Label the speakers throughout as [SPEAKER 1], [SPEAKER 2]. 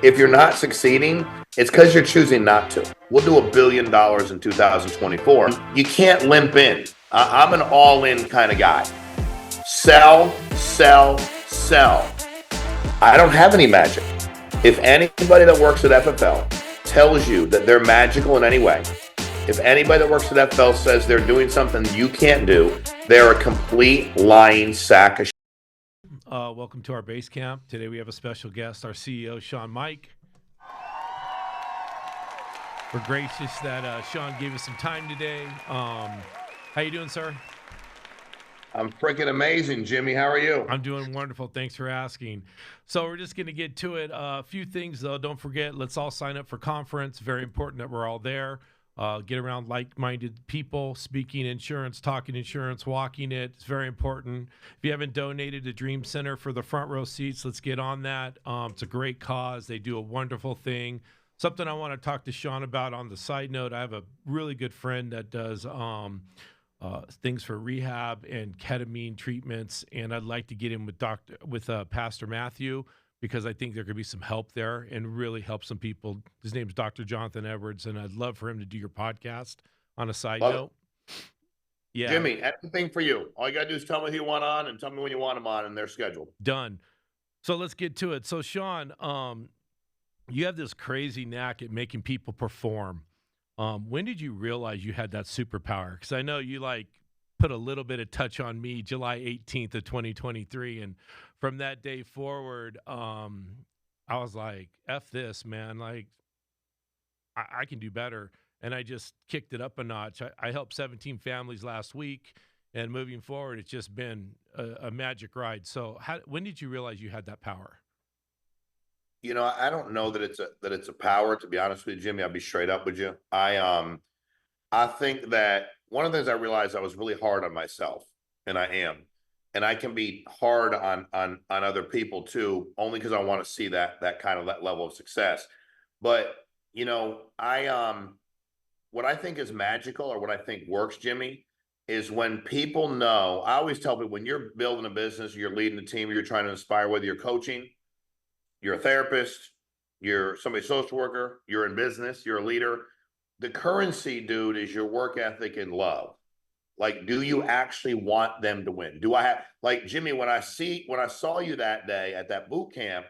[SPEAKER 1] if you're not succeeding, it's because you're choosing not to. We'll do $1 billion in 2024. You can't limp in. I'm an all-in kind of guy. Sell, sell, sell. I don't have any magic. If anybody that works at FFL tells you that they're magical in any way, if anybody that works at FFL says they're doing something you can't do, they're a complete lying sack of shit.
[SPEAKER 2] Welcome to our base camp. Today we have a special guest, our CEO, Shawn Meaike. We're gracious that Shawn gave us some time today. How you doing, sir?
[SPEAKER 1] I'm freaking amazing, Jimmy. How are you?
[SPEAKER 2] I'm doing wonderful. Thanks for asking. So we're just going to get to it. A few things, though. Don't forget, let's all sign up for conference. Very important that we're all there. Get around like-minded people, speaking insurance, talking insurance, walking it. It's very important. If you haven't donated to Dream Center for the front row seats, let's get on that. It's a great cause. They do a wonderful thing. Something I want to talk to Shawn about on the side note, I have a really good friend that does things for rehab and ketamine treatments, and I'd like to get him with Pastor Matthew, because I think there could be some help there and really help some people. His name's Dr. Jonathan Edwards, and I'd love for him to do your podcast on a side note. Yeah.
[SPEAKER 1] Jimmy, anything for you. All you got to do is tell me who you want on and tell me when you want them on, and they're scheduled.
[SPEAKER 2] Done. So let's get to it. So, Shawn, you have this crazy knack at making people perform. When did you realize you had that superpower? Because I know you put a little bit of touch on me July 18th of 2023. And from that day forward, I was like, F this, man. I can do better. And I just kicked it up a notch. I helped 17 families last week. And moving forward, it's just been a magic ride. So when did you realize you had that power?
[SPEAKER 1] You know, I don't know that it's a power, to be honest with you, Jimmy. I'll be straight up with you. I think that one of the things I realized, I was really hard on myself, and I am. And I can be hard on other people too, only because I want to see that kind of level of success. But, you know, what I think is magical, or what I think works, Jimmy, is when people know. I always tell people, when you're building a business, you're leading a team, you're trying to inspire, whether you're coaching, you're a therapist, you're somebody's social worker, you're in business, you're a leader. The currency, dude, is your work ethic and love. Like, do you actually want them to win? Do I have, like, Jimmy, when I saw you that day at that boot camp,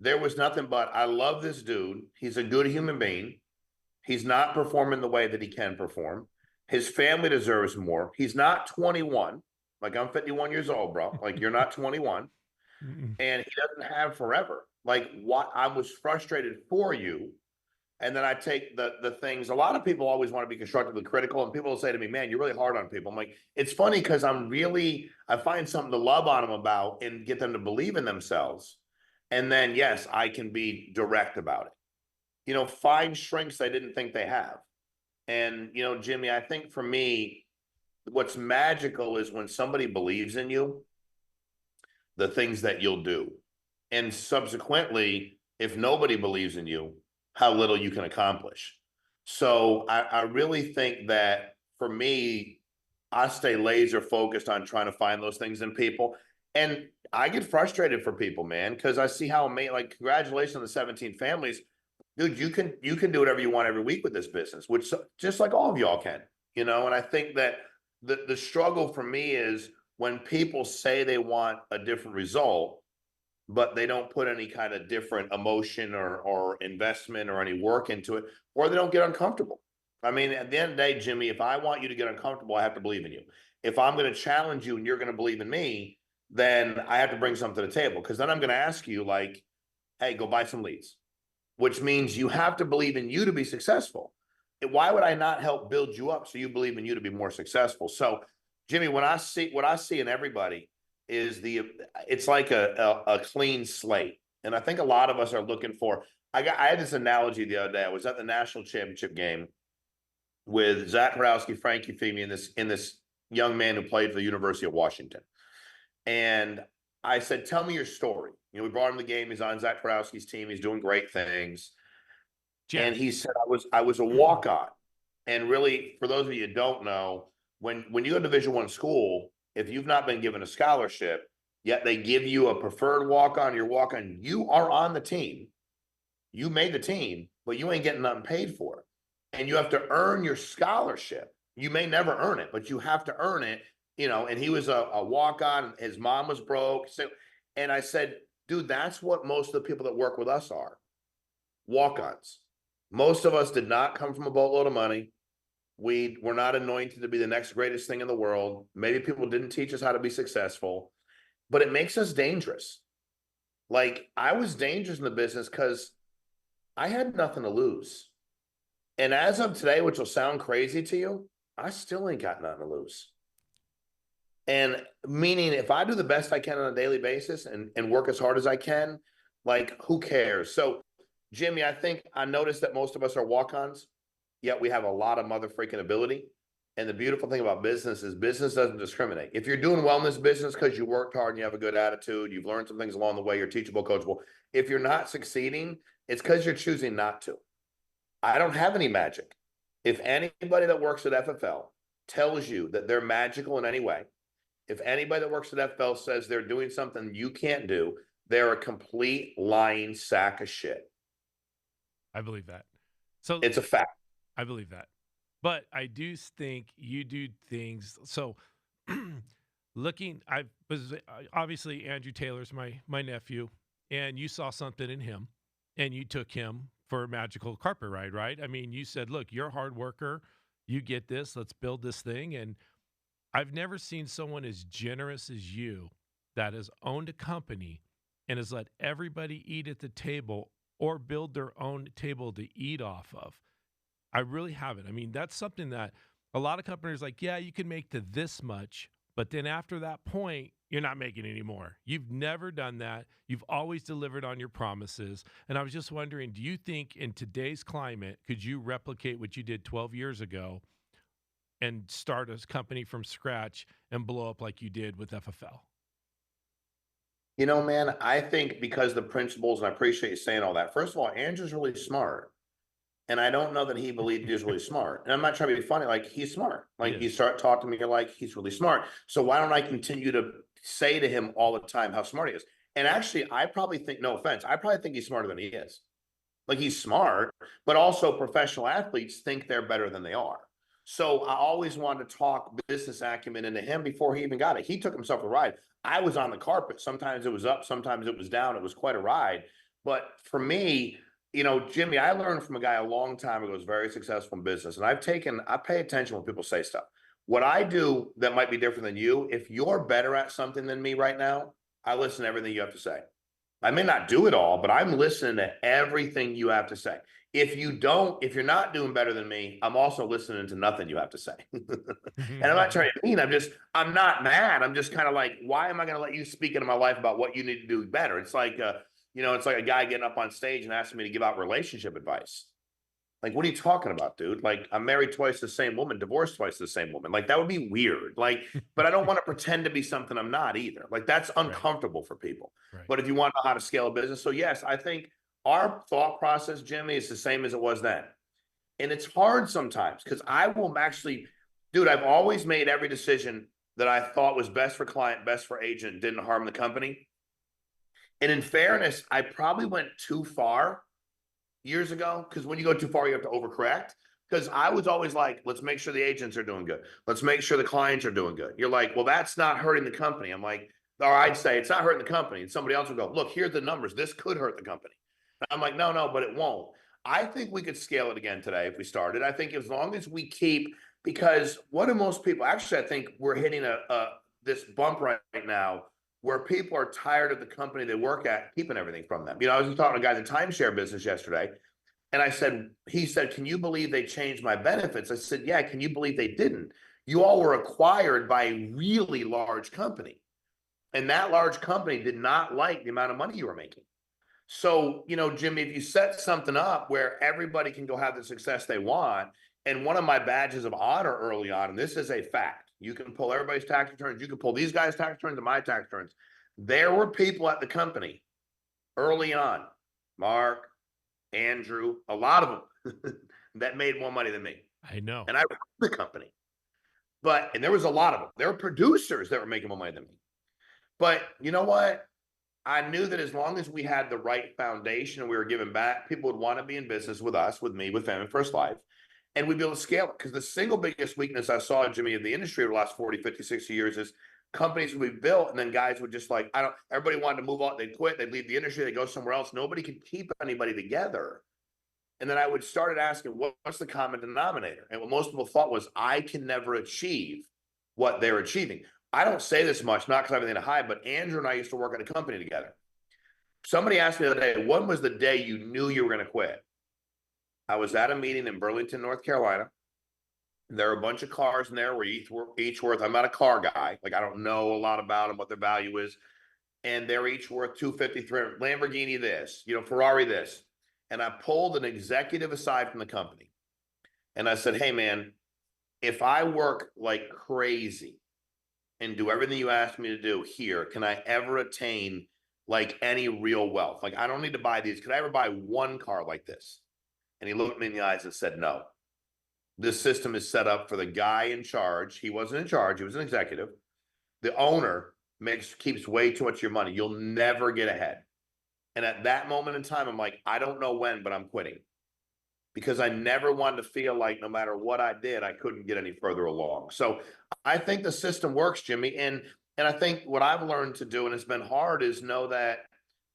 [SPEAKER 1] there was nothing but, I love this dude. He's a good human being. He's not performing the way that he can perform. His family deserves more. He's not 21. Like, I'm 51 years old, bro. Like, you're not 21. And he doesn't have forever. Like, what I was frustrated for you. And then I take the things. A lot of people always want to be constructively critical, and people will say to me, man, you're really hard on people. I'm like, it's funny, because I find something to love on them about and get them to believe in themselves. And then, yes, I can be direct about it. You know, find strengths I didn't think they have. And, you know, Jimmy, I think for me, what's magical is when somebody believes in you, the things that you'll do. And subsequently, if nobody believes in you, how little you can accomplish. So I really think that for me, I stay laser focused on trying to find those things in people. And I get frustrated for people, man, because I see how amazing, like, congratulations on the 17 families. Dude, you can do whatever you want every week with this business, which just like all of y'all can, you know. And I think that the struggle for me is when people say they want a different result, but they don't put any kind of different emotion or investment or any work into it, or they don't get uncomfortable. I mean, at the end of the day, Jimmy, if I want you to get uncomfortable, I have to believe in you. If I'm going to challenge you and you're going to believe in me, then I have to bring something to the table, because then I'm going to ask you, like, hey, go buy some leads, which means you have to believe in you to be successful. Why would I not help build you up so you believe in you to be more successful? So, Jimmy, what I see in everybody is it's like a clean slate. And I think a lot of us are looking for, I had this analogy the other day. I was at the national championship game with Zach Horowski, Frankie Femi, and this young man who played for the University of Washington. And I said, tell me your story. You know, we brought him to the game. He's on Zach Horowski's team. He's doing great things. Jeff. And he said, I was a walk-on. And really, for those of you who don't know, when you go to Division I school, if you've not been given a scholarship, yet they give you a preferred walk-on, you are on the team. You made the team, but you ain't getting nothing paid for it. And you have to earn your scholarship. You may never earn it, but you have to earn it, and he was a walk-on. His mom was broke. So, and I said, dude, that's what most of the people that work with us are, walk-ons. Most of us did not come from a boatload of money. We were not anointed to be the next greatest thing in the world. Maybe people didn't teach us how to be successful, but it makes us dangerous. Like, I was dangerous in the business because I had nothing to lose. And as of today, which will sound crazy to you, I still ain't got nothing to lose. And meaning, if I do the best I can on a daily basis and work as hard as I can, like, who cares? So, Jimmy, I think I noticed that most of us are walk-ons, yet we have a lot of mother freaking ability. And the beautiful thing about business is business doesn't discriminate. If you're doing well in this business because you worked hard and you have a good attitude, you've learned some things along the way, you're teachable, coachable. If you're not succeeding, it's because you're choosing not to. I don't have any magic. If anybody that works at FFL tells you that they're magical in any way, if anybody that works at FFL says they're doing something you can't do, they're a complete lying sack of shit.
[SPEAKER 2] I believe that. So
[SPEAKER 1] It's a fact.
[SPEAKER 2] I believe that. But I do think you do things. So I was obviously Andrew Taylor's my nephew, and you saw something in him, and you took him for a magical carpet ride, right? I mean, you said, "Look, you're a hard worker. You get this. Let's build this thing." And I've never seen someone as generous as you that has owned a company and has let everybody eat at the table or build their own table to eat off of. I really haven't. I mean, that's something that a lot of companies like, yeah, you can make to this much, but then after that point, you're not making any more. You've never done that. You've always delivered on your promises. And I was just wondering, do you think in today's climate, could you replicate what you did 12 years ago and start a company from scratch and blow up like you did with FFL?
[SPEAKER 1] Man, I think because the principles, and I appreciate you saying all that. First of all, Andrew's really smart. And I don't know that he believed he was really smart. And I'm not trying to be funny. Like, he's smart.
[SPEAKER 2] He
[SPEAKER 1] Like, you
[SPEAKER 2] is.
[SPEAKER 1] start talking to me, you're like, he's really smart. So why don't I continue to say to him all the time how smart he is? And actually, I probably think, no offense, I probably think he's smarter than he is. Like, he's smart, but also professional athletes think they're better than they are. So I always wanted to talk business acumen into him before he even got it. He took himself a ride. I was on the carpet. Sometimes it was up, sometimes it was down. It was quite a ride. But for me, Jimmy, I learned from a guy a long time ago who's very successful in business. And I pay attention when people say stuff. What I do that might be different than you, if you're better at something than me right now, I listen to everything you have to say. I may not do it all, but I'm listening to everything you have to say. If you're not doing better than me, I'm also listening to nothing you have to say. And I'm not trying to be mean. I'm not mad. I'm just kind of like, why am I going to let you speak into my life about what you need to do better? It's like, it's like a guy getting up on stage and asking me to give out relationship advice. Like, what are you talking about, dude? Like, I'm married twice to the same woman, divorced twice to the same woman. Like, that would be weird. Like, but I don't want to pretend to be something I'm not either. Like, that's
[SPEAKER 2] Right.
[SPEAKER 1] uncomfortable for people.
[SPEAKER 2] Right.
[SPEAKER 1] But if you want to know how to scale a business, so yes, I think our thought process, Jimmy, is the same as it was then. And it's hard sometimes because I will actually, dude, I've always made every decision that I thought was best for client, best for agent, didn't harm the company. And in fairness, I probably went too far years ago, because when you go too far, you have to overcorrect. Because I was always like, let's make sure the agents are doing good. Let's make sure the clients are doing good. You're like, well, that's not hurting the company. I'm like, or I'd say it's not hurting the company. And somebody else would go, look, here's the numbers. This could hurt the company. And I'm like, no, but it won't. I think we could scale it again today if we started. I think as long as we keep, because what do most people actually, I think we're hitting this bump right now where people are tired of the company they work at keeping everything from them. I was just talking to a guy in the timeshare business yesterday, and he said, can you believe they changed my benefits? I said, yeah, can you believe they didn't? You all were acquired by a really large company, and that large company did not like the amount of money you were making. So, Jimmy, if you set something up where everybody can go have the success they want, and one of my badges of honor early on, and this is a fact, you can pull everybody's tax returns, you can pull these guys' tax returns and my tax returns. There were people at the company early on, Mark, Andrew, a lot of them that made more money than me.
[SPEAKER 2] I know.
[SPEAKER 1] And I run the company. And there was a lot of them. There were producers that were making more money than me. But you know what? I knew that as long as we had the right foundation and we were giving back, people would want to be in business with us, with me, with Family First Life, and we'd be able to scale it. Because the single biggest weakness I saw, Jimmy, in the industry over the last 40, 50, 60 years is companies would be built and then guys would just like, everybody wanted to move on. They'd quit. They'd leave the industry. They'd go somewhere else. Nobody could keep anybody together. And then I would started asking, what's the common denominator? And what most people thought was, I can never achieve what they're achieving. I don't say this much, not because I have anything to hide, but Andrew and I used to work at a company together. Somebody asked me the other day, when was the day you knew you were going to quit? I was at a meeting in Burlington, North Carolina. There are a bunch of cars in there where each worth, I'm not a car guy. Like, I don't know a lot about them, what their value is. And they're each worth 250, 300, Lamborghini this, Ferrari this. And I pulled an executive aside from the company. And I said, hey, man, if I work like crazy and do everything you asked me to do here, can I ever attain like any real wealth? Like, I don't need to buy these. Could I ever buy one car like this? And he looked me in the eyes and said, no. This system is set up for the guy in charge. He wasn't in charge. He was an executive. The owner keeps way too much of your money. You'll never get ahead. And at that moment in time, I'm like, I don't know when, but I'm quitting. Because I never wanted to feel like no matter what I did, I couldn't get any further along. So I think the system works, Jimmy. And I think what I've learned to do, and it's been hard, is know that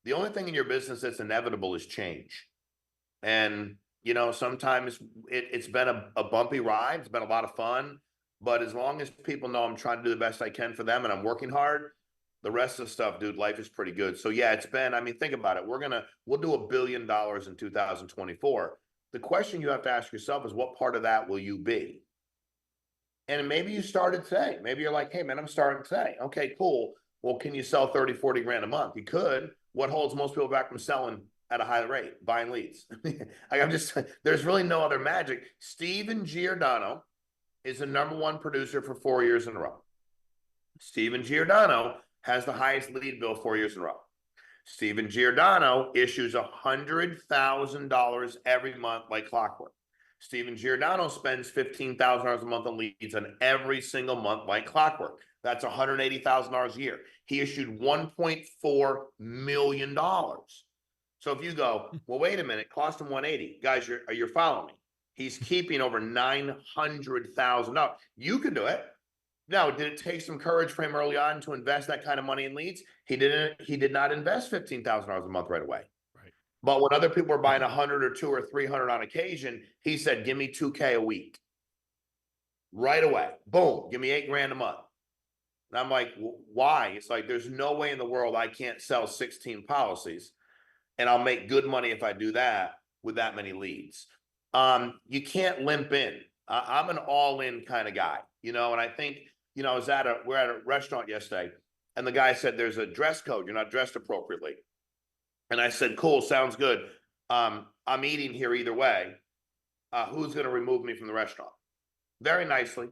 [SPEAKER 1] the only thing in your business that's inevitable is change. And, sometimes it's been a bumpy ride. It's been a lot of fun. But as long as people know I'm trying to do the best I can for them and I'm working hard, the rest of the stuff, dude, life is pretty good. So yeah, think about it. We'll do $1 billion in 2024. The question you have to ask yourself is, what part of that will you be? And maybe you started today. Maybe you're like, hey man, I'm starting today. Okay, cool. Well, can you sell 30, 40 grand a month? You could. What holds most people back from selling at a high rate? Buying leads. There's really no other magic. Steven Giordano is the #1 producer for 4 years in a row. Steven Giordano has the highest lead bill 4 years in a row. Steven Giordano issues $100,000 every month like clockwork. Steven Giordano spends $15,000 a month on leads on every single month like clockwork. That's $180,000 a year. He issued $1.4 million. So if you go, well, wait a minute, cost him 180. Guys, you're following me. He's keeping over $900,000. You can do it. Now, did it take some courage for him early on to invest that kind of money in leads? He did not invest $15,000 a month right away.
[SPEAKER 2] Right.
[SPEAKER 1] But when other people were buying 100 or 200 or 300 on occasion, he said, give me $2K a week. Right away. Boom. Give me $8 grand a month. And I'm like, why? It's like, there's no way in the world I can't sell 16 policies and I'll make good money if I do that with that many leads. You can't limp in. I'm an all-in kind of guy, and I think, we're at a restaurant yesterday and the guy said, there's a dress code. You're not dressed appropriately. And I said, cool, sounds good. I'm eating here either way. Who's going to remove me from the restaurant? Very nicely,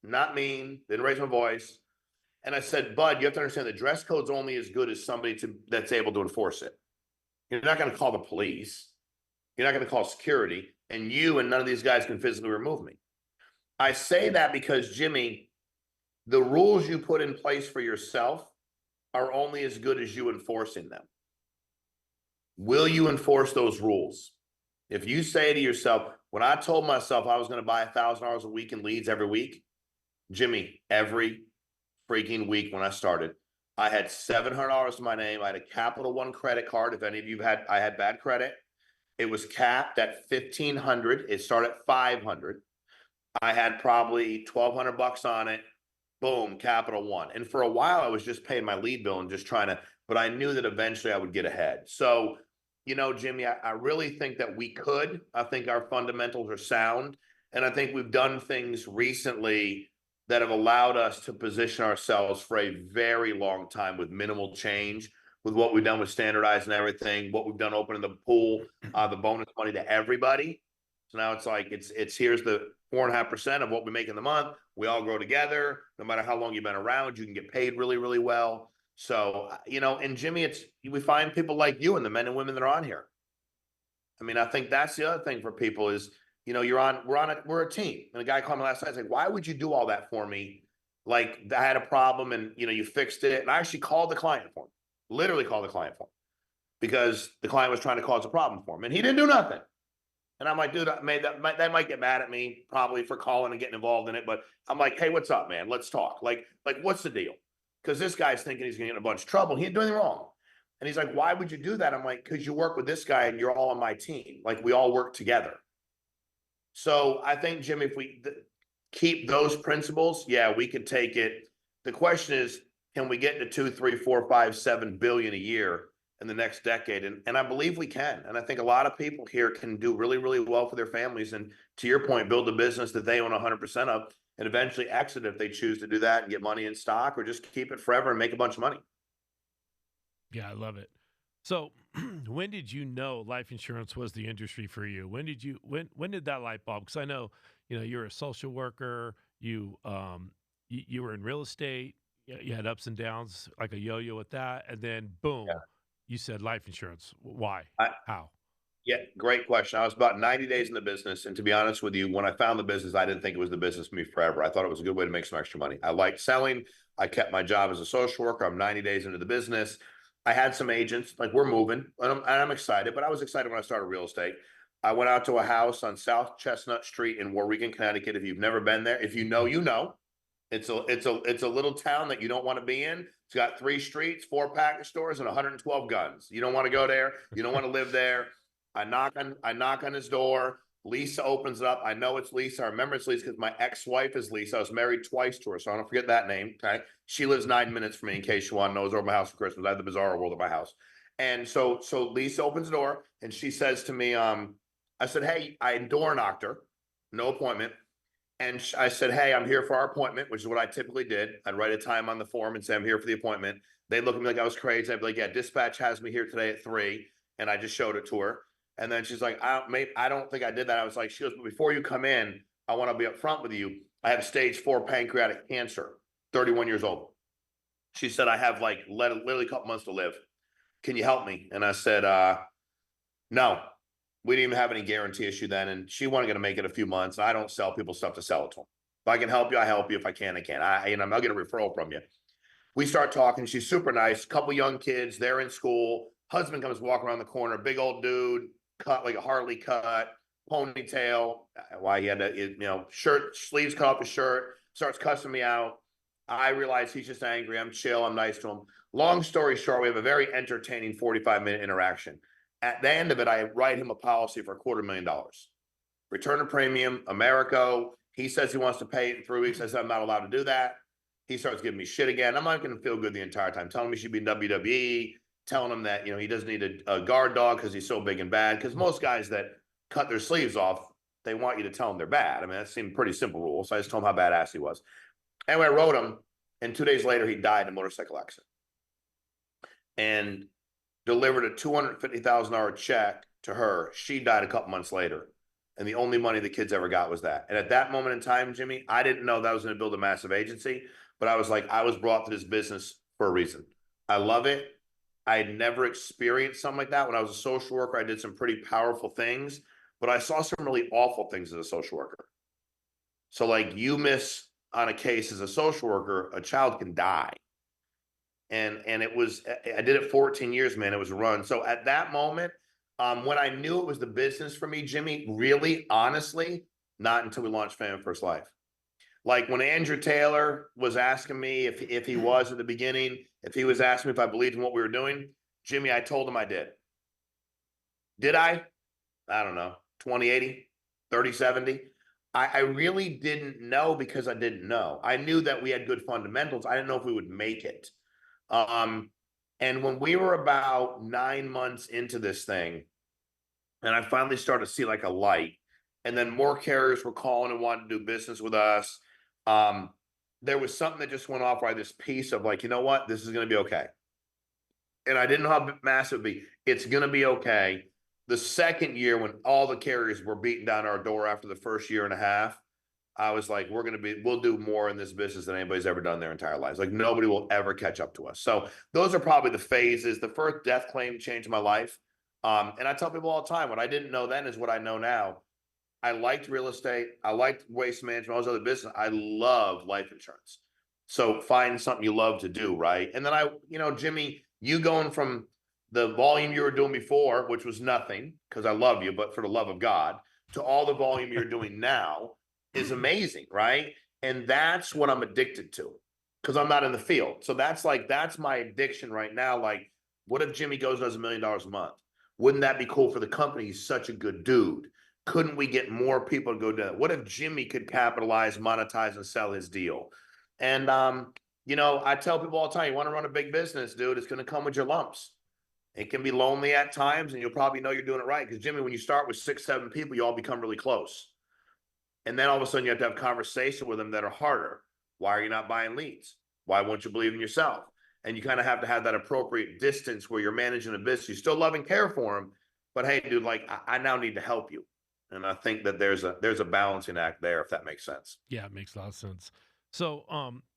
[SPEAKER 1] not mean, didn't raise my voice. And I said, bud, you have to understand the dress code's only as good as somebody that's able to enforce it. You're not going to call the police. You're not going to call security. And you and none of these guys can physically remove me. I say that because, Jimmy, the rules you put in place for yourself are only as good as you enforcing them. Will you enforce those rules? If you say to yourself, when I told myself I was going to buy $1,000 a week in leads every week, Jimmy, every freaking week when I started, I had $700 to my name. I had a Capital One credit card. If any of you I had bad credit. It was capped at $1,500. It started at $500. I had probably $1,200 on it. Boom, Capital One. And for a while, I was just paying my lead bill and just but I knew that eventually I would get ahead. So, Jimmy, I really think that we could. I think our fundamentals are sound. And I think we've done things recently that have allowed us to position ourselves for a very long time with minimal change, with what we've done with standardized and everything, what we've done opening the pool, the bonus money to everybody. So now it's like, here's the 4.5% of what we make in the month. We all grow together. No matter how long you've been around, you can get paid really, really well. So, and Jimmy, we find people like you and the men and women that are on here. I mean, I think that's the other thing for people is, we're a team. And a guy called me last night and said, why would you do all that for me? Like, I had a problem and, you fixed it. And I actually called the client for him. literally called the client for him because the client was trying to cause a problem for him, and he didn't do nothing. And I'm like, dude, that might get mad at me probably for calling and getting involved in it. But I'm like, hey, what's up, man? Let's talk. Like what's the deal? Because this guy's thinking he's gonna get in a bunch of trouble. He ain't doing anything wrong. And he's like, why would you do that? I'm like, because you work with this guy and you're all on my team. Like we all work together. So I think, Jim, if we keep those principles, yeah, we could take it. The question is, can we get to 2, 3, 4, 5, 7 billion a year in the next decade? And I believe we can. And I think a lot of people here can do really, really well for their families. And to your point, build a business that they own 100% of and eventually exit if they choose to do that and get money in stock, or just keep it forever and make a bunch of money.
[SPEAKER 2] Yeah, I love it. So, when did you know life insurance was the industry for you? When did that light bulb? Because I know, you're a social worker, you were in real estate, you had ups and downs like a yo-yo with that, and then boom, you said life insurance. Why?
[SPEAKER 1] I,
[SPEAKER 2] How?
[SPEAKER 1] Yeah, great question. I was about 90 days in the business. And to be honest with you, when I found the business, I didn't think it was the business for me forever. I thought it was a good way to make some extra money. I liked selling. I kept my job as a social worker. I'm 90 days into the business. I had some agents, like we're moving, and I'm excited, but I was excited when I started real estate. I went out to a house on South Chestnut Street in Warwick, Connecticut. If you've never been there, if you know, you know. It's a little town that you don't want to be in. It's got 3 streets, 4 package stores, and 112 guns. You don't want to go there. You don't want to live there. I knock on his door. Lisa opens it up. I know it's Lisa. I remember it's Lisa because my ex-wife is Lisa. I was married twice to her, so I don't forget that name. Okay. She lives 9 minutes from me, in case you want to know. I was over my house for Christmas. I had the bizarre world of my house. And so Lisa opens the door and she says to me, I said, hey, I door knocked her, no appointment. And I said, hey, I'm here for our appointment, which is what I typically did. I'd write a time on the form and say, I'm here for the appointment. They look at me like I was crazy. I'd be like, yeah, dispatch has me here today at 3. And I just showed it to her. And then she's like, I don't think I did that. I was like, she goes, but before you come in, I want to be upfront with you. I have stage 4 pancreatic cancer, 31 years old. She said, I have like literally a couple months to live. Can you help me? And I said, no, we didn't even have any guarantee issue then. And she wasn't going to make it a few months. I don't sell people stuff to sell it to them. If I can help you, I help you. If I can, I can. I'll get a referral from you. We start talking. She's super nice. Couple young kids. They're in school. Husband comes walking around the corner. Big old dude, cut like a Harley cut, ponytail. Why he had to, shirt sleeves cut off his shirt. Starts cussing me out. I realize he's just angry. I'm chill. I'm nice to him. Long story short, we have a very entertaining 45-minute interaction. At the end of it, I write him a policy for $250,000. Return of premium, Americo. He says he wants to pay it in 3 weeks. I said, I'm not allowed to do that. He starts giving me shit again. I'm not going to feel good the entire time. Telling me he should be in WWE, telling him that, he doesn't need a guard dog because he's so big and bad. Because most guys that cut their sleeves off, they want you to tell them they're bad. I mean, that seemed pretty simple rule. So I just told him how badass he was. Anyway, I wrote him, and 2 days later, he died in a motorcycle accident. And delivered a $250,000 check to her. She died a couple months later. And the only money the kids ever got was that. And at that moment in time, Jimmy, I didn't know that I was going to build a massive agency, but I was like, I was brought to this business for a reason. I love it. I had never experienced something like that. When I was a social worker, I did some pretty powerful things, but I saw some really awful things as a social worker. So like you miss on a case as a social worker, a child can die. And I did it 14 years, man. It was a run. So at that moment, when I knew it was the business for me, Jimmy, really, honestly, not until we launched Family First Life. Like when Andrew Taylor was asking me if he was at the beginning, if he was asking me if I believed in what we were doing, Jimmy, I told him I did. Did I? I don't know. 20/80, 30/70. I really didn't know because I didn't know. I knew that we had good fundamentals. I didn't know if we would make it. And when we were about 9 months into this thing, and I finally started to see like a light, and then more carriers were calling and wanting to do business with us. There was something that just went off by this piece of like, you know what, this is going to be okay. And I didn't know how massive it'd be. It's going to be okay. The second year, when all the carriers were beating down our door after the first year and a half, I was like, we'll do more in this business than anybody's ever done their entire lives. Like nobody will ever catch up to us. So those are probably the phases. The first death claim changed my life. And I tell people all the time, what I didn't know then is what I know now. I liked real estate. I liked waste management, all those other business. I love life insurance. So find something you love to do, right? And then Jimmy, You going from the volume you were doing before, which was nothing, because I love you, but for the love of God, to all the volume you're doing now is amazing, right? And that's what I'm addicted to because I'm not in the field. So that's my addiction right now. Like, what if Jimmy goes and does $1 million a month? Wouldn't that be cool for the company? He's such a good dude. Couldn't we get more people to go do that? What if Jimmy could capitalize, monetize, and sell his deal? And I tell people all the time, you want to run a big business, dude, it's going to come with your lumps. It can be lonely at times, and you'll probably know you're doing it right. Because Jimmy, when you start with 6, 7 people, you all become really close. And then all of a sudden you have to have conversation with them that are harder. Why are you not buying leads? Why won't you believe in yourself? And you kind of have to have that appropriate distance where you're managing a business. You still love and care for them, but hey, dude, like I now need to help you. And I think that there's a balancing act there, if that makes sense.
[SPEAKER 2] Yeah, it makes a lot of sense. So,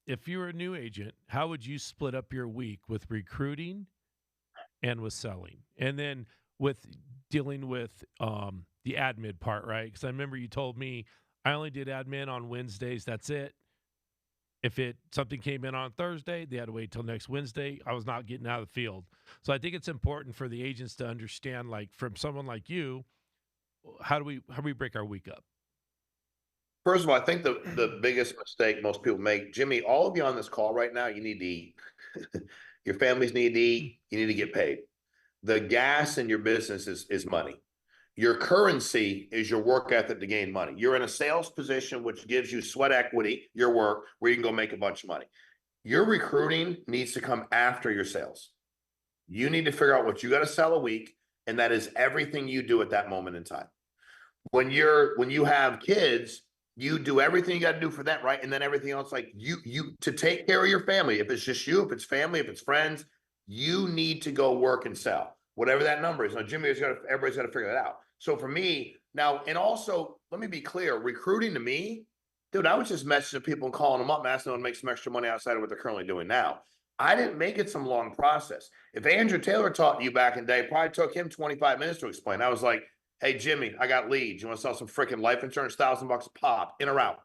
[SPEAKER 2] if you were a new agent, how would you split up your week with recruiting and with selling, and then with dealing with the admin part, right? Because I remember you told me I only did admin on Wednesdays. That's it. If it something came in on Thursday, they had to wait till next Wednesday. I was not getting out of the field. So I think it's important for the agents to understand, like from someone like you, how do we break our week up?
[SPEAKER 1] First of all, I think the biggest mistake most people make, Jimmy, all of you on this call right now, you need to eat. Your families need to eat. You need to get paid. The gas in your business is money. Your currency is your work ethic to gain money. You're in a sales position, which gives you sweat equity, your work, where you can go make a bunch of money. Your recruiting needs to come after your sales. You need to figure out what you got to sell a week, and that is everything you do at that moment in time. When you have kids, you do everything you got to do for that, right? And then everything else, like you to take care of your family. If it's just you, if it's family, if it's friends, you need to go work and sell whatever that number is. Now, everybody's got to figure that out. So for me now, and also let me be clear, recruiting to me, dude, I was just messaging people and calling them up and asking them to make some extra money outside of what they're currently doing now. I didn't make it some long process. If Andrew Taylor taught you back in the day, it probably took him 25 minutes to explain. I was like, hey, Jimmy, I got leads. You want to sell some freaking life insurance, $1,000 a pop, in or out?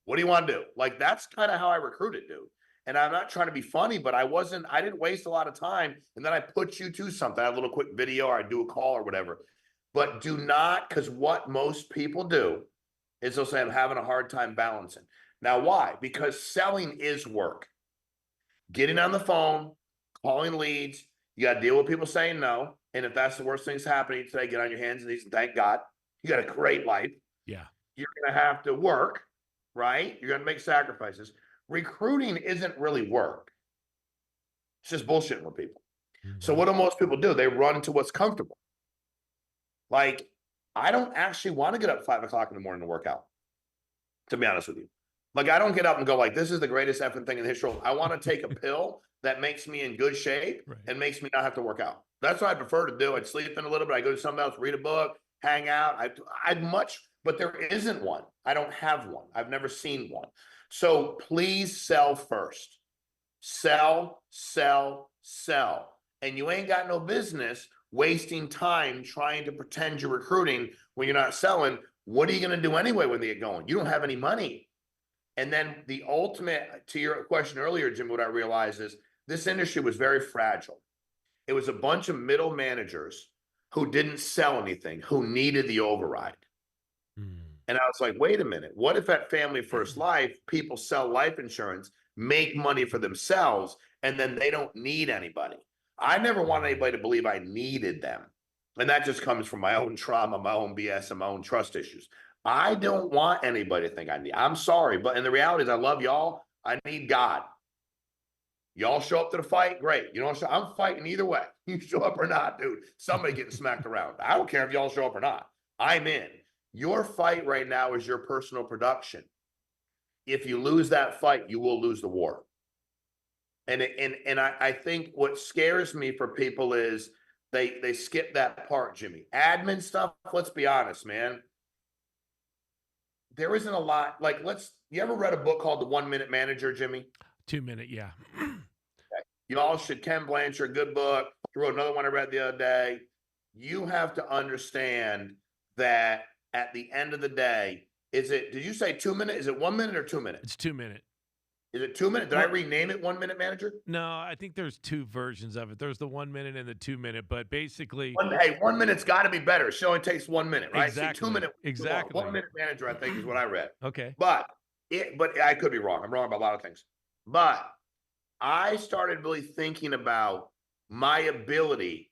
[SPEAKER 1] What do you want to do? Like, that's kind of how I recruited, dude. And I'm not trying to be funny, but I didn't waste a lot of time. And then I put you to something. I had a little quick video, or I do a call or whatever. But do not, because what most people do is they'll say, I'm having a hard time balancing. Now, why? Because selling is work. Getting on the phone, calling leads, you got to deal with people saying no. And if that's the worst thing's happening today, get on your hands and knees and thank God. You got a great life.
[SPEAKER 2] Yeah.
[SPEAKER 1] You're going to have to work, right? You're going to make sacrifices. Recruiting isn't really work. It's just bullshitting with people. So
[SPEAKER 2] Mhm.
[SPEAKER 1] what do most people do? They run to what's comfortable. Like, I don't actually want to get up 5 o'clock in the morning to work out, to be honest with you. Like, I don't get up and go like, this is the greatest effing thing in the history. I want to take a pill that makes me in good shape
[SPEAKER 2] Right.
[SPEAKER 1] and makes me not have to work out. That's what I prefer to do. I'd sleep in a little bit. I go to something else, read a book, hang out. I'd much, but there isn't one. I don't have one. I've never seen one. So please sell first. Sell, sell, sell. And you ain't got no business wasting time trying to pretend you're recruiting when you're not selling. What are you going to do anyway when they get going? You don't have any money. And then the ultimate, to your question earlier, Jim, what I realized is this industry was very fragile. It was a bunch of middle managers who didn't sell anything, who needed the override.
[SPEAKER 2] Mm.
[SPEAKER 1] And I was like, wait a minute, what if at Family First Life, people sell life insurance, make money for themselves, and then they don't need anybody? I never wanted anybody to believe I needed them. And that just comes from my own trauma, my own BS, and my own trust issues. I don't want anybody to think I need. I'm sorry, but in the reality is I love y'all. I need God. Y'all show up to the fight, great. You know, I'm fighting either way. You show up or not, dude. Somebody getting smacked around. I don't care if y'all show up or not. I'm in. Your fight right now is your personal production. If you lose that fight, you will lose the war. And I think what scares me for people is they skip that part, Jimmy. Admin stuff, let's be honest, man. There isn't a lot. Like, you ever read a book called The 1 Minute Manager, Jimmy?
[SPEAKER 2] 2 minute. Yeah.
[SPEAKER 1] Y'all should. Ken Blanchard, good book. He wrote another one I read the other day. You have to understand that at the end of the day, did you say 2 minutes? Is it 1 minute or 2 minutes?
[SPEAKER 2] It's 2 minute.
[SPEAKER 1] Is it 2 minutes? Did I
[SPEAKER 2] Well,
[SPEAKER 1] rename it 1 Minute Manager?
[SPEAKER 2] no, I think there's 2 versions of it. There's the 1 minute and the 2 minute, but basically
[SPEAKER 1] Hey, 1 minute's got to be better. It only takes 1 minute, right? See, two
[SPEAKER 2] exactly,
[SPEAKER 1] minute too long. One
[SPEAKER 2] exactly.
[SPEAKER 1] minute manager, I think, is what I read.
[SPEAKER 2] Okay.
[SPEAKER 1] But I could be wrong. I'm wrong about a lot of things. But I started really thinking about my ability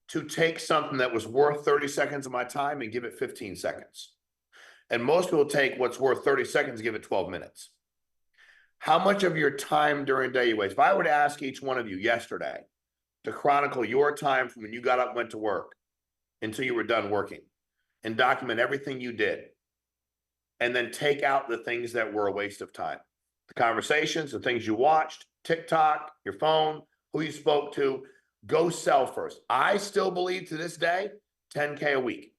[SPEAKER 1] to take something that was worth 30 seconds of my time and give it 15 seconds. And most people take what's worth 30 seconds, give it 12 minutes. How much of your time during the day you waste? If I were to ask each one of you yesterday to chronicle your time from when you got up, went to work until you were done working and document everything you did, and then take out the things that were a waste of time, the conversations, the things you watched, TikTok, your phone, who you spoke to, go sell first. I still believe to this day, 10K a week.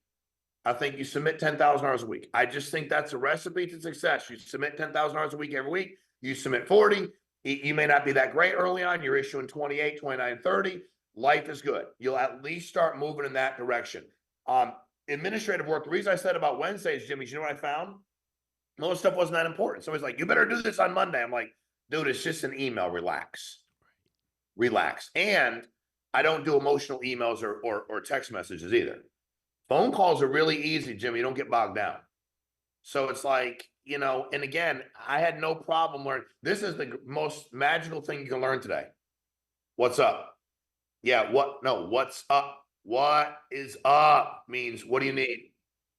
[SPEAKER 1] I think you submit 10,000 hours a week. I just think that's a recipe to success. You submit 10,000 hours a week every week. You submit 40. You may not be that great early on. You're issuing 28, 29, 30. Life is good. You'll at least start moving in that direction. Administrative work. The reason I said about Wednesdays, Jimmy, you know what I found? Most stuff wasn't that important. Somebody's like, you better do this on Monday. I'm like, dude, it's just an email. Relax. Relax. And I don't do emotional emails or text messages either. Phone calls are really easy, Jimmy. You don't get bogged down. So it's like, and again, I had no problem learning. This is the most magical thing you can learn today. What's up? Yeah, what's up? What is up means what do you need?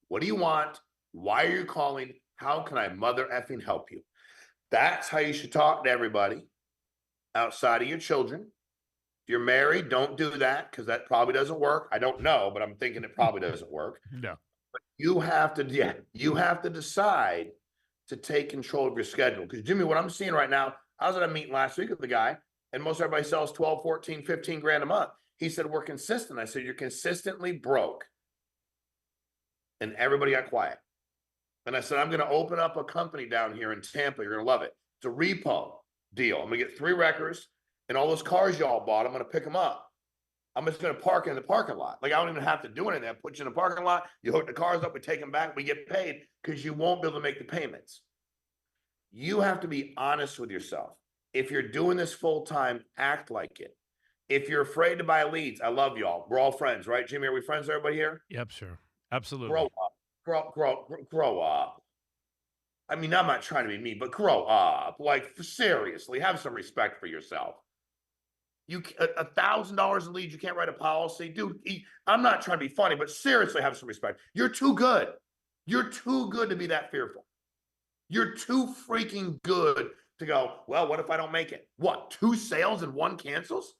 [SPEAKER 1] What do you want? Why are you calling? How can I mother effing help you? That's how you should talk to everybody outside of your children. If you're married, don't do that because that probably doesn't work. I don't know, but I'm thinking it probably doesn't work.
[SPEAKER 2] No.
[SPEAKER 1] You have to decide to take control of your schedule. Because Jimmy, what I'm seeing right now, I was at a meeting last week with the guy, and most everybody sells 12, 14, 15 grand a month. He said, we're consistent. I said, you're consistently broke. And everybody got quiet. And I said, I'm going to open up a company down here in Tampa. You're going to love it. It's a repo deal. I'm going to get 3 wreckers and all those cars y'all bought. I'm going to pick them up. I'm just going to park in the parking lot. Like, I don't even have to do anything. I put you in the parking lot. You hook the cars up. We take them back. We get paid because you won't be able to make the payments. You have to be honest with yourself. If you're doing this full time, act like it. If you're afraid to buy leads, I love y'all. We're all friends, right? Jimmy, are we friends, everybody here?
[SPEAKER 2] Yep, sure.
[SPEAKER 1] Grow
[SPEAKER 2] Absolutely.
[SPEAKER 1] up. Grow up. I mean, I'm not trying to be mean, but grow up. Like, seriously, have some respect for yourself. You $1,000 in leads, you can't write a policy, dude. I'm not trying to be funny, but seriously, have some respect. You're too good. You're too good to be that fearful. You're too freaking good to go, well, what if I don't make it? What, 2 sales and 1 cancels?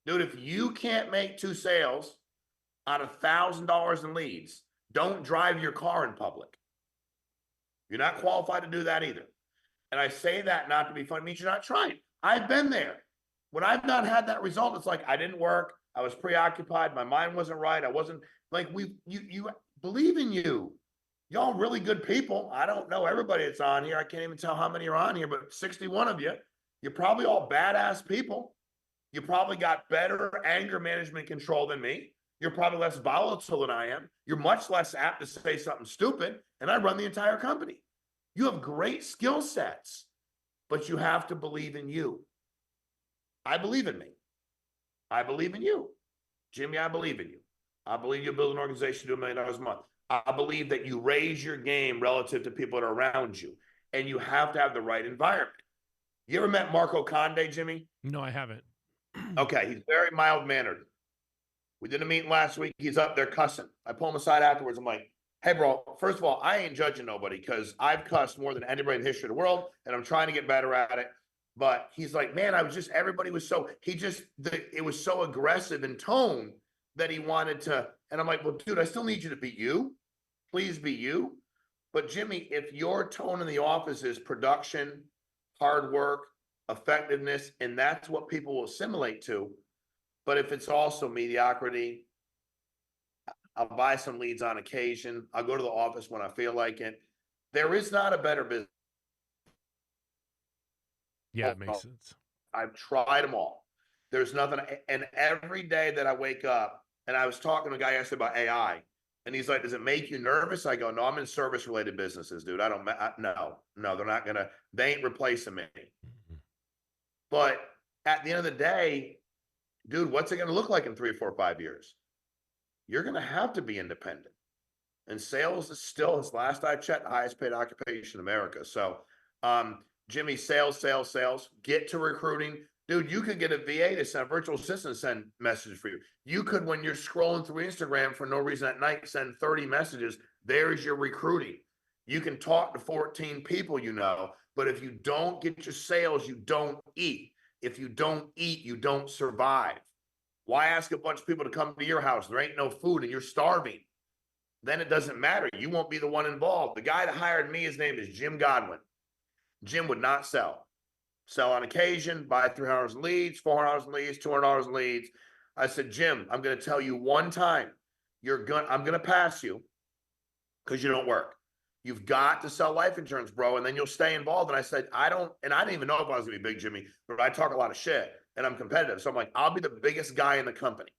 [SPEAKER 1] Dude, if you can't make 2 sales on $1,000 in leads, don't drive your car in public. You're not qualified to do that either. And I say that not to be funny, it means you're not trying. I've been there. When I've not had that result, it's like I didn't work. I was preoccupied. My mind wasn't right. I wasn't like you believe in you. Y'all really good people. I don't know everybody that's on here. I can't even tell how many are on here, but 61 of you. You're probably all badass people. You probably got better anger management control than me. You're probably less volatile than I am. You're much less apt to say something stupid. And I run the entire company. You have great skill sets, but you have to believe in you. I believe in me. I believe in you. Jimmy, I believe in you. I believe you'll build an organization to $1 million a month. I believe that you raise your game relative to people that are around you, and you have to have the right environment. You ever met Marco Conde, Jimmy?
[SPEAKER 2] No, I haven't.
[SPEAKER 1] Okay, he's very mild-mannered. We did a meeting last week. He's up there cussing. I pull him aside afterwards. I'm like, hey, bro, first of all, I ain't judging nobody because I've cussed more than anybody in the history of the world, and I'm trying to get better at it. But he's like, man, everybody was so, it was so aggressive in tone that he wanted to. And I'm like, well, dude, I still need you to be you. Please be you. But Jimmy, if your tone in the office is production, hard work, effectiveness, and that's what people will assimilate to. But if it's also mediocrity, I'll buy some leads on occasion. I'll go to the office when I feel like it. There is not a better business.
[SPEAKER 2] Yeah, it makes sense.
[SPEAKER 1] I've tried them all. There's nothing. And every day that I wake up, and I was talking to a guy yesterday about AI, And he's like, does it make you nervous? I go, no, I'm in service related businesses, dude. No, they're not gonna, they ain't replacing me. But at the end of the day, dude, what's it gonna look like in 3, 4, 5 years? You're gonna have to be independent. And sales is still, as last I checked, the highest paid occupation in America. So, Jimmy, sales, get to recruiting. Dude, you could get a VA to send a virtual assistant to send messages for you. You could, when you're scrolling through Instagram for no reason at night, send 30 messages. There's your recruiting. You can talk to 14 people, but if you don't get your sales, you don't eat. If you don't eat, you don't survive. Why ask a bunch of people to come to your house? There ain't no food and you're starving. Then it doesn't matter. You won't be the one involved. The guy that hired me, his name is Jim Godwin. Jim would not sell. Sell on occasion, buy $300 in leads, $400 in leads, $200 in leads. I said, Jim, I'm going to tell you one time, I'm going to pass you because you don't work. You've got to sell life insurance, bro, and then you'll stay involved. And I said, I didn't even know if I was going to be big, Jimmy, but I talk a lot of shit and I'm competitive. So I'm like, I'll be the biggest guy in the company.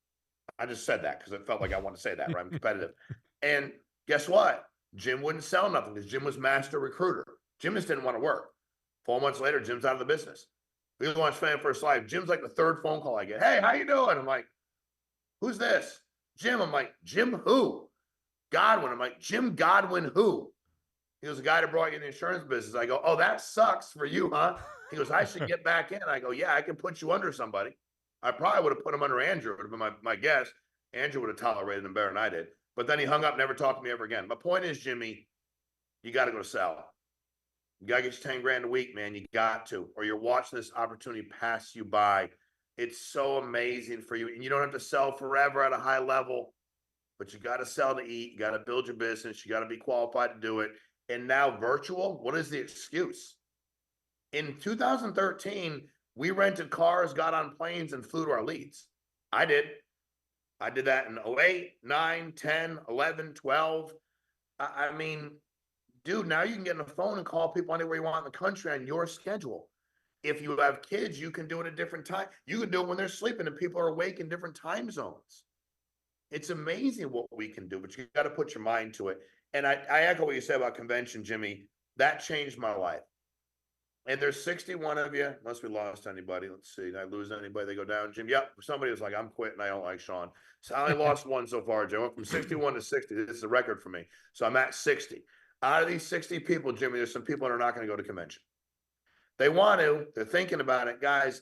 [SPEAKER 1] I just said that because it felt like I want to say that, right? I'm competitive. And guess what? Jim wouldn't sell nothing because Jim was master recruiter. Jim just didn't want to work. 4 months later, Jim's out of the business. We launched Fan First Life. Jim's like the third phone call I get. Hey, how you doing? I'm like, who's this? Jim. I'm like, Jim who? Godwin. I'm like, Jim Godwin who? He was the guy that brought you in the insurance business. I go, oh, that sucks for you, huh? He goes, I should get back in. I go, yeah, I can put you under somebody. I probably would have put him under Andrew. Would have been my guess. Andrew would have tolerated him better than I did. But then he hung up, never talked to me ever again. My point is, Jimmy, you got to go to sell. You got to get you 10 grand a week, man. You got to, or you're watching this opportunity pass you by. It's so amazing for you. And you don't have to sell forever at a high level, but you got to sell to eat. You got to build your business. You got to be qualified to do it. And now virtual, what is the excuse? In 2013, we rented cars, got on planes, and flew to our leads. I did. I did that in 08, 9, 10, 11, 12. I mean, dude, now you can get on the phone and call people anywhere you want in the country on your schedule. If you have kids, you can do it at different time. You can do it when they're sleeping and people are awake in different time zones. It's amazing what we can do, but you got to put your mind to it. And I echo what you said about convention, Jimmy. That changed my life. And there's 61 of you, unless we lost anybody. Let's see. Did I lose anybody? They go down, Jim. Yep. Somebody was like, I'm quitting. I don't like Shawn. So I only lost one so far, Jim. I went from 61 to 60. This is a record for me. So I'm at 60. Out of these 60 people, Jimmy, there's some people that are not going to go to convention. They want to. They're thinking about it. Guys,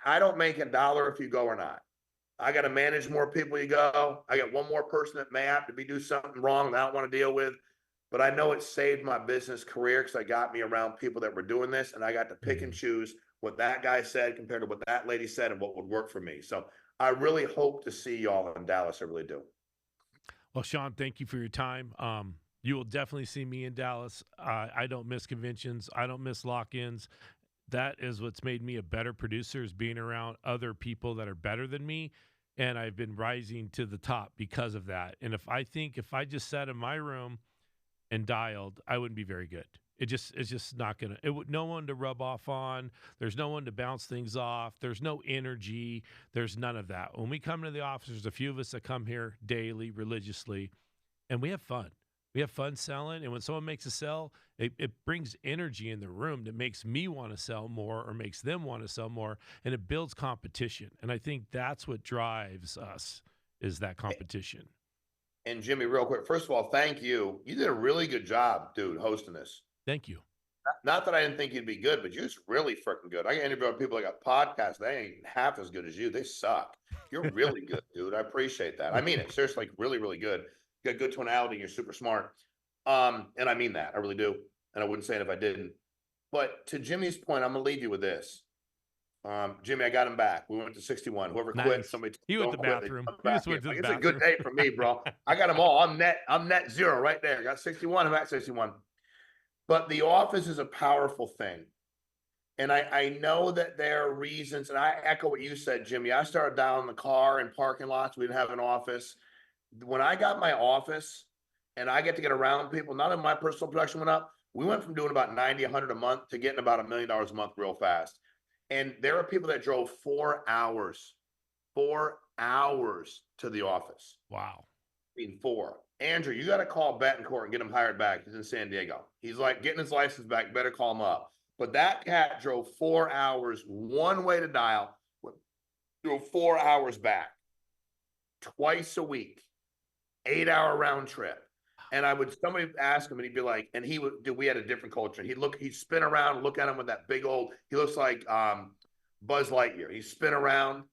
[SPEAKER 1] I don't make $1 if you go or not. I got to manage more people you go. I got one more person that may have to do something wrong that I don't want to deal with. But I know it saved my business career because I got me around people that were doing this, and I got to pick and choose what that guy said compared to what that lady said and what would work for me. So I really hope to see y'all in Dallas. I really do.
[SPEAKER 2] Well, Shawn, thank you for your time. You will definitely see me in Dallas. I don't miss conventions. I don't miss lock-ins. That is what's made me a better producer, is being around other people that are better than me. And I've been rising to the top because of that. And if I just sat in my room and dialed, I wouldn't be very good. It's just not gonna. No one to rub off on. There's no one to bounce things off. There's no energy. There's none of that. When we come to the office, there's a few of us that come here daily, religiously, and we have fun. We have fun selling. And when someone makes a sell, it brings energy in the room that makes me want to sell more or makes them want to sell more, and it builds competition. And I think that's what drives us, is that competition.
[SPEAKER 1] And Jimmy, real quick, first of all, thank you. You did a really good job, dude, hosting this.
[SPEAKER 2] Thank you.
[SPEAKER 1] Not that I didn't think you'd be good, but you're just really freaking good. I interview people that got podcasts. They ain't half as good as you. They suck. You're really good, dude. I appreciate that. I mean it. Seriously, like really, really good. You got good tonality. You're super smart. And I mean that. I really do. And I wouldn't say it if I didn't. But to Jimmy's point, I'm gonna leave you with this. Jimmy, I got him back. We went to 61. Whoever quit, somebody
[SPEAKER 2] he went to the bathroom. He just went to the bathroom.
[SPEAKER 1] It's a good day for me, bro. I got them all. I'm net zero right there. I got 61. I'm at 61. But the office is a powerful thing. And I know that there are reasons, and I echo what you said, Jimmy. I started down in the car in parking lots. We didn't have an office. When I got my office and I get to get around people, not only my personal production went up, we went from doing about 90, 100 a month to getting about $1 million a month real fast. And there are people that drove 4 hours to the office.
[SPEAKER 2] Wow.
[SPEAKER 1] I mean, 4. Andrew, you got to call Betancourt and get him hired back. He's in San Diego. He's like getting his license back. Better call him up. But that cat drove 4 hours one way to dial, drove 4 hours back twice a week, 8 hour round trip. And somebody ask him, and he'd be like, and he would, we had a different culture. He'd spin around, look at him with that big old, he looks like Buzz Lightyear. He'd spin around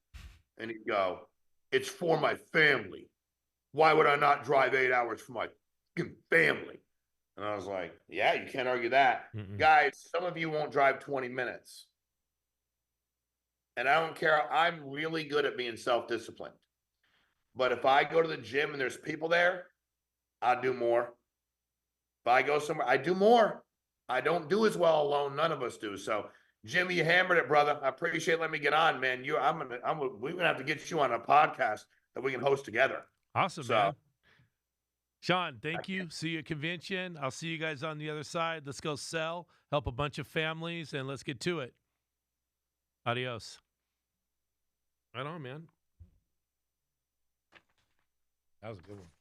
[SPEAKER 1] and he'd go, "It's for my family. Why would I not drive 8 hours for my family?" And I was like, yeah, you can't argue that. Guys, some of you won't drive 20 minutes. And I don't care. I'm really good at being self-disciplined. But if I go to the gym and there's people there, I do more. If I go somewhere, I do more. I don't do as well alone. None of us do. So, Jimmy, you hammered it, brother. I appreciate letting me get on, man. We're gonna have to get you on a podcast that we can host together.
[SPEAKER 2] Awesome,
[SPEAKER 1] So,
[SPEAKER 2] man. Shawn, thank you. See you at convention. I'll see you guys on the other side. Let's go sell, help a bunch of families, and let's get to it. Adios. Right on, man. That was a good one.